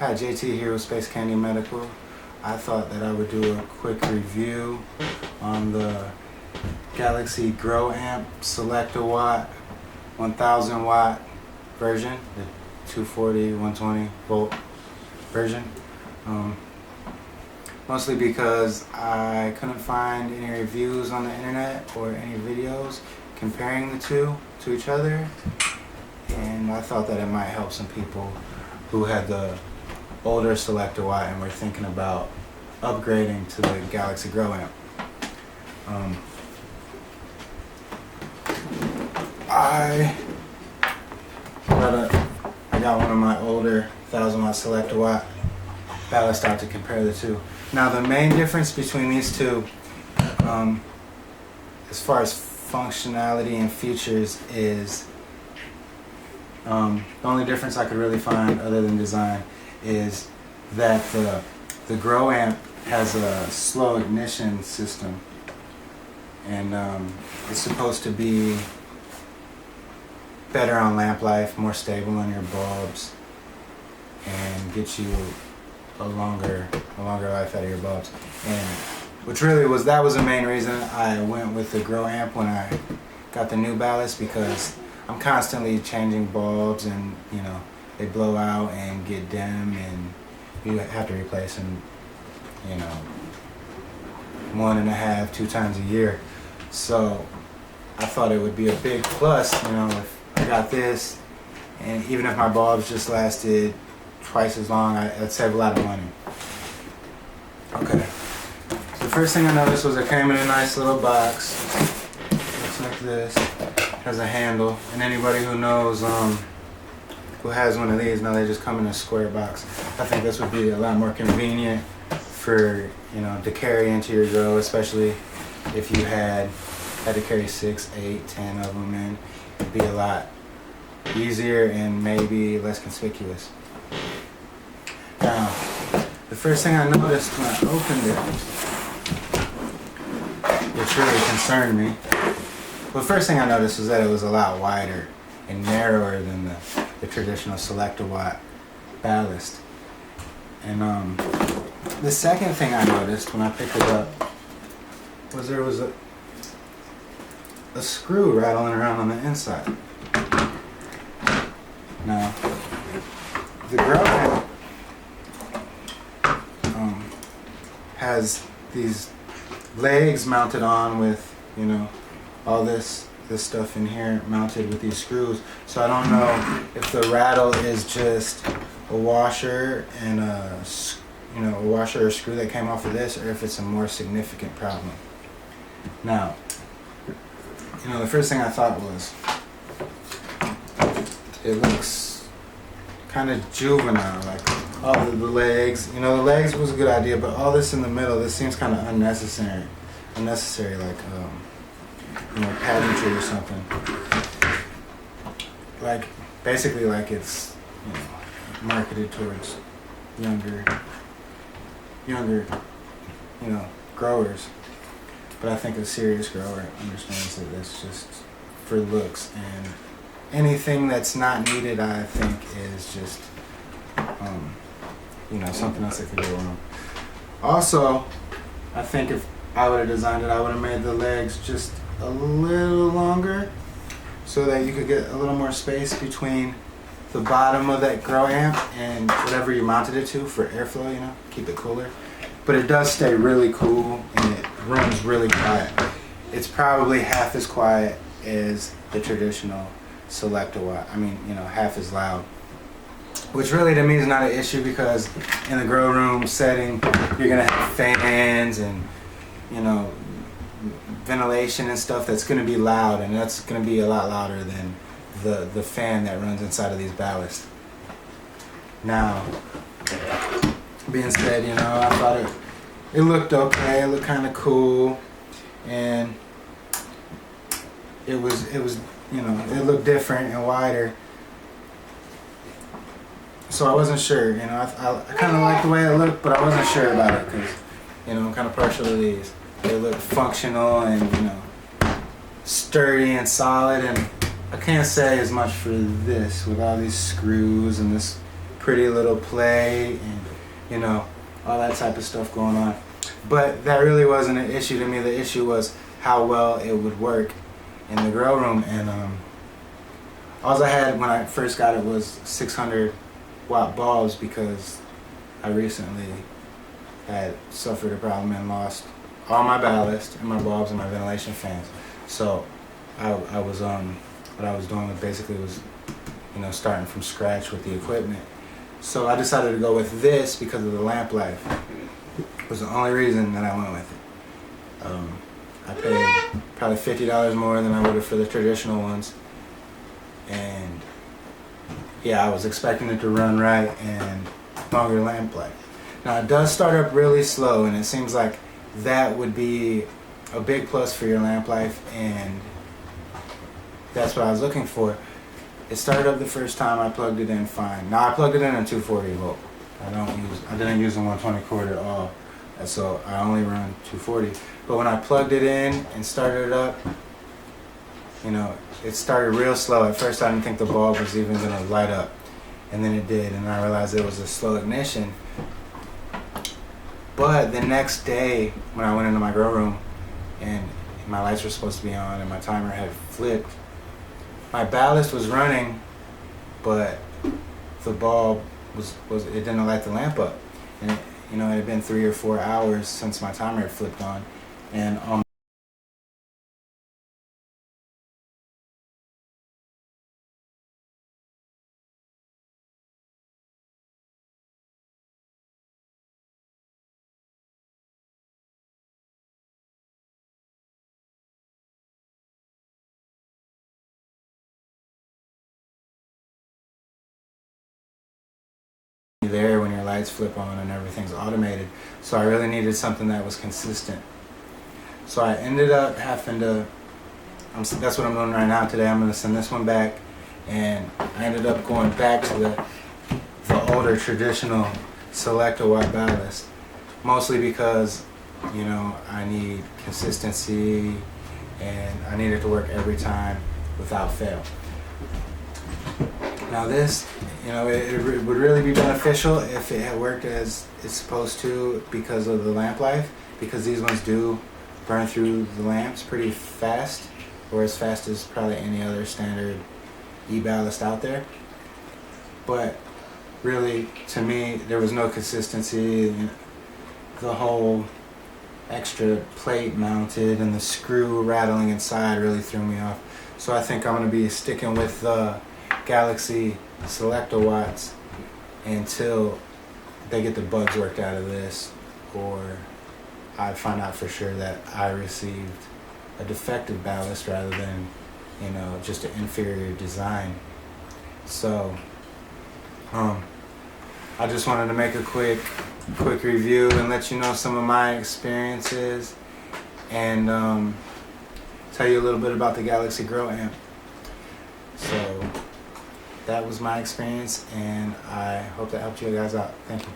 Hi, JT here with Space Candy Medical. I thought that I would do a quick review on the Galaxy Grow Amp Select-A-Watt 1000 watt version, the 240, 120 volt version. Mostly because I couldn't find any reviews on the internet or any videos comparing the two to each other, and I thought that it might help some people who had the older Select-A-Watt and were thinking about upgrading to the Galaxy Grow Amp. I got one of my older 1000 watt Select-A-Watt ballast out to compare the two. Now the main difference between these two, as far as functionality and features, is the only difference I could really find other than design is that the Grow Amp has a slow ignition system, and it's supposed to be better on lamp life, more stable on your bulbs, and get you a longer life out of your bulbs. And which really was the main reason I went with the Grow Amp when I got the new ballast, because I'm constantly changing bulbs, and they blow out and get dim, and you have to replace them 1.5, 2 times a year. So I thought it would be a big plus, if I got this, and even if my bulbs just lasted twice as long, I'd save a lot of money. Okay, so the first thing I noticed was it came in a nice little box. Looks like this. Has a handle, and anybody who knows who has one of these, now they just come in a square box. I think this would be a lot more convenient for to carry into your grow, especially if you had to carry 6, 8, 10 of them in. It'd be a lot easier and maybe less conspicuous. Now, the first thing I noticed when I opened it, which really concerned me, well, the first thing I noticed was that it was a lot wider and narrower than the traditional Select-A-Watt ballast. And the second thing I noticed when I picked it up was there was a screw rattling around on the inside. Now, the Grow Amp has these legs mounted on with all this stuff in here mounted with these screws. So I don't know if the rattle is just a washer and a washer or screw that came off of this, or if it's a more significant problem. Now, the first thing I thought was, it looks kind of juvenile, like all the legs. The legs was a good idea, but all this in the middle, this seems kind of unnecessary, like pageantry or something. Like, basically like it's marketed towards younger growers. But I think a serious grower understands that it's just for looks, and anything that's not needed, I think, is just something else that could go wrong. Also, I think if I would have designed it, I would have made the legs just a little longer so that you could get a little more space between the bottom of that Grow Amp and whatever you mounted it to for airflow, keep it cooler. But it does stay really cool, and it runs really quiet. It's probably half as quiet as the traditional Select-A-Watt. I mean, half as loud. Which really to me is not an issue, because in the grow room setting, you're gonna have fans and ventilation and stuff that's going to be loud, and that's going to be a lot louder than the fan that runs inside of these ballasts. Now, being said, I thought it looked okay, it looked kind of cool, and it looked different and wider. So I wasn't sure, I kind of liked the way it looked, but I wasn't sure about it, because I'm kind of partial to these. They look functional and sturdy and solid, and I can't say as much for this with all these screws and this pretty little play and, you know, all that type of stuff going on. But that really wasn't an issue to me. The issue was how well it would work in the grow room. And all I had when I first got it was 600 watt bulbs because I recently had suffered a problem and lost all my ballast and my bulbs and my ventilation fans. So I was what I was doing was basically starting from scratch with the equipment. So I decided to go with this because of the lamp life. It was the only reason that I went with it. I paid probably $50 more than I would have for the traditional ones. And yeah, I was expecting it to run right and longer lamp life. Now it does start up really slow, and it seems like that would be a big plus for your lamp life, and that's what I was looking for. It started up the first time I plugged it in fine. Now I plugged it in a 240 volt. I didn't use a 120 cord at all, so I only run 240. But when I plugged it in and started it up, it started real slow. At first I didn't think the bulb was even gonna light up, and then it did, and I realized it was a slow ignition. But the next day when I went into my grow room and my lights were supposed to be on and my timer had flipped, my ballast was running, but the bulb it didn't light the lamp up. And it had been 3 or 4 hours since my timer had flipped on, and there when your lights flip on and everything's automated. So I really needed something that was consistent. So I ended up having to, that's what I'm doing right now today. I'm going to send this one back, and I ended up going back to the older traditional Select-A-Watt ballast, mostly because I need consistency and I need it to work every time without fail. Now this, it would really be beneficial if it had worked as it's supposed to because of the lamp life, because these ones do burn through the lamps pretty fast, or as fast as probably any other standard e-ballast out there. But really, to me, there was no consistency. The whole extra plate mounted and the screw rattling inside really threw me off. So I think I'm going to be sticking with the Galaxy Select-A-Watts until they get the bugs worked out of this, or I find out for sure that I received a defective ballast rather than just an inferior design. So I just wanted to make a quick review and let you know some of my experiences, and tell you a little bit about the Galaxy Grow Amp. So that was my experience, and I hope that helped you guys out. Thank you.